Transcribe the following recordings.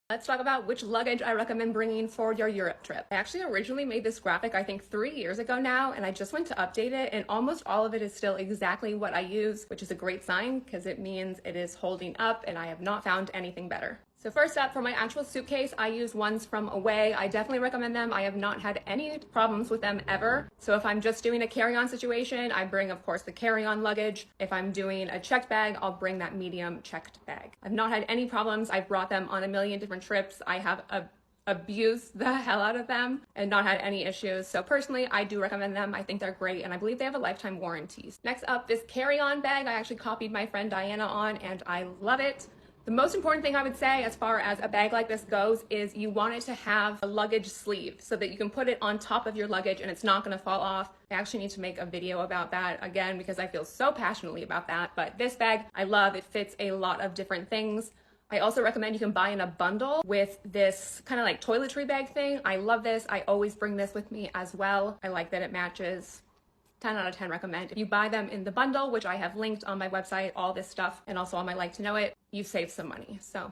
Let's talk about which luggage I recommend bringing for your Europe trip. I actually originally made this graphic, I think 3 years ago now, and I just went to update it, and almost all of it is still exactly what I use, which is a great sign because it means it is holding up and I have not found anything better. So first up, for my actual suitcase, I use ones from Away. I definitely recommend them. I have not had any problems with them ever. So if I'm just doing a carry-on situation, I bring, of course, the carry-on luggage. If I'm doing a checked bag, I'll bring that medium checked bag. I've not had any problems. I've brought them on a million different trips. I have abused the hell out of them and not had any issues. So personally, I do recommend them. I think they're great, and I believe they have a lifetime warranties. Next up, this carry-on bag I actually copied my friend Diana on, and I love it. The most important thing I would say as far as a bag like this goes is you want it to have a luggage sleeve so that you can put it on top of your luggage and it's not going to fall off. I actually need to make a video about that again because I feel so passionately about that. But this bag, I love. It fits a lot of different things. I also recommend you can buy in a bundle with this kind of like toiletry bag thing. I love this. I always bring this with me as well. I like that it matches. 10 out of 10 recommend. If you buy them in the bundle, which I have linked on my website, all this stuff, and also on my Like to Know It, you save some money. So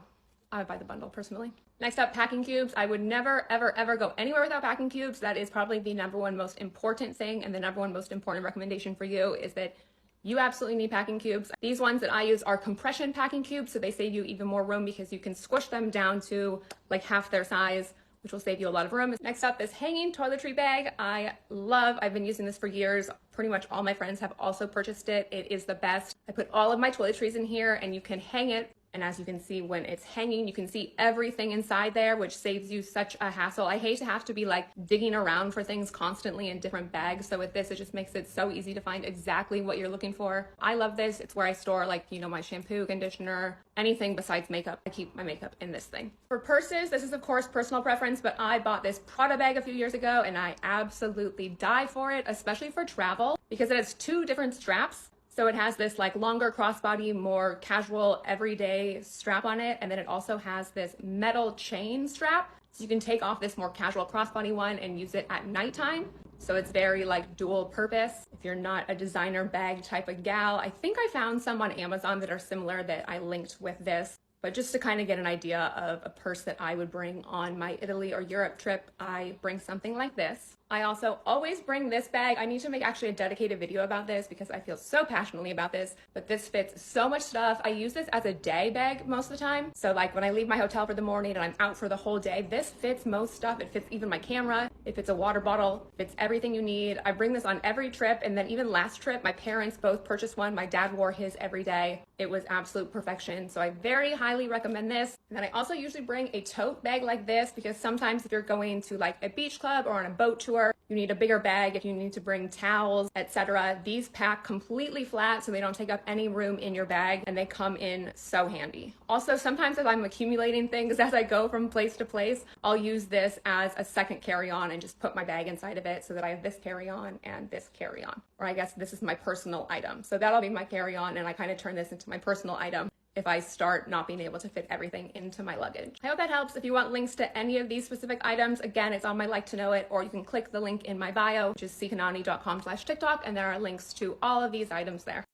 I would buy the bundle personally. Next up, packing cubes. I would never, ever, ever go anywhere without packing cubes. That is probably the number one most important thing, and the number one most important recommendation for you is that you absolutely need packing cubes. These ones that I use are compression packing cubes, so they save you even more room because you can squish them down to like half their size, which will save you a lot of room. Next up, this hanging toiletry bag I love. I've been using this for years. Pretty much all my friends have also purchased it. It is the best. I put all of my toiletries in here and you can hang it. And as you can see, when it's hanging, you can see everything inside there, which saves you such a hassle. I hate to have to be like digging around for things constantly in different bags. So with this, it just makes it so easy to find exactly what you're looking for. I love this. It's where I store like, you know, my shampoo, conditioner, anything besides makeup. I keep my makeup in this thing. For purses, this is of course personal preference, but I bought this Prada bag a few years ago and I absolutely die for it, especially for travel, because it has 2 different straps. So it has this like longer crossbody, more casual everyday strap on it. And then it also has this metal chain strap. So you can take off this more casual crossbody one and use it at nighttime. So it's very like dual purpose. If you're not a designer bag type of gal, I think I found some on Amazon that are similar that I linked with this. But just to kind of get an idea of a purse that I would bring on my Italy or Europe trip, I bring something like this. I also always bring this bag. I need to make actually a dedicated video about this because I feel so passionately about this, but this fits so much stuff. I use this as a day bag most of the time. So like when I leave my hotel for the morning and I'm out for the whole day, this fits most stuff. It fits even my camera. It fits a water bottle. It fits everything you need. I bring this on every trip. And then even last trip, my parents both purchased one. My dad wore his every day. It was absolute perfection. So I very highly recommend this. And then I also usually bring a tote bag like this because sometimes if you're going to like a beach club or on a boat tour, you need a bigger bag if you need to bring towels, etc. These pack completely flat so they don't take up any room in your bag and they come in so handy. Also, sometimes if I'm accumulating things as I go from place to place, I'll use this as a second carry-on and just put my bag inside of it so that I have this carry-on and this carry-on. Or I guess this is my personal item. So that'll be my carry-on and I kind of turn this into my personal item if I start not being able to fit everything into my luggage. I hope that helps. If you want links to any of these specific items, again, it's on my Like to Know It, or you can click the link in my bio, which is ckanani.com/TikTok, and there are links to all of these items there.